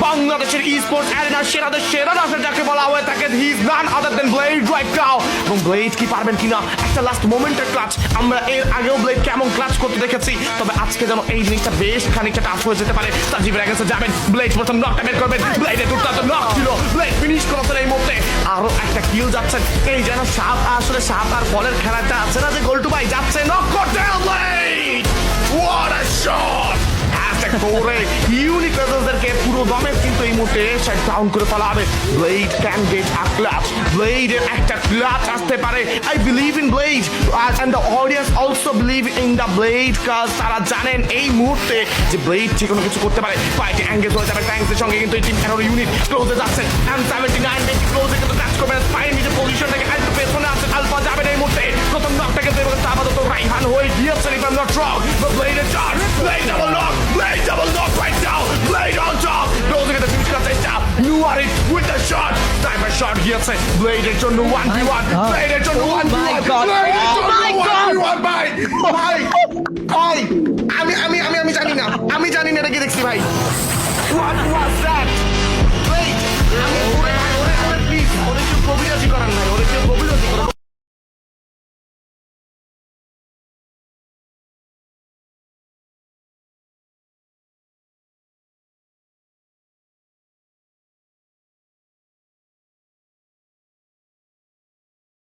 বাংলাদেশের ই-স্পোর্টস অ্যারেনার সেরাদের সেরা দর্শক যাকে বলা হয় তাকে he is none other than blade right now. এবং ব্লেড কি পারবেন কিনা একটা লাস্ট মোমেন্টের ক্লাচ, আমরা এর আগেও ব্লেড কেমন ক্লাচ করতে দেখেছি, তবে আজকে যেন এই জিনিসটা বেশ খানিকটা টাফ হয়ে যেতে পারে। সাজিবের আগে যাবেন, ব্লেড প্রথম নকটা বের করবেন, ব্লেডের দুর্দান্ত নক ছিল, ব্লেড ফিনিশ করেছেন এই মুহূর্তে, আরো একটা কিল যাচ্ছেন। এই যেন সাপ আসলে সাপ আর বলের খেলাটা আছে না, যে গোল টু বাই যাচ্ছে নক করতে ব্লেড, হোয়াট আ শট করে ইউনিক রেজাল্টদেরকে পুরো দমে কিন্তু এই মুহূর্তে শাট ডাউন করে ফেলা হবে। Blade can get a clutch, ব্লেডের একটা ক্লাচ আসতে পারে। I believe in blade and the audience also believe in the blade, কাজ তারা জানেন এই মুহূর্তে যে ব্লেড যে কোনো কিছু করতে পারে। ফাইটে এঙ্গেজ হয়ে যাবে ট্যাঙ্কসের সঙ্গে, কিন্তু এই টিম এরর ইউনিট ক্লোজে যাচ্ছেন এন্ড 79 বেশি ক্লোজে কিন্তু টাচ করবেন। স্পাইন নিজের পজিশন থেকে আলটু পেছনে আছে, আলফা যাবেন এই মুহূর্তে প্রথম নকটা কিন্তু আপাতত রাইহান হয়ে গিয়েছেন if I am not wrong. But ব্লেডের charge, blade double knock, blade double knock right now, Blade on top, closing at the finish cut down, Nuari with the shot, sniper shot গিয়েছে, Blade এর জন্য 1v1, Blade এর জন্য 1v1, Blade এর জন্য 1v1 ভাই, ভাই, আমি জানি না, এটা কি দেখছি ভাই, what was that, Blade,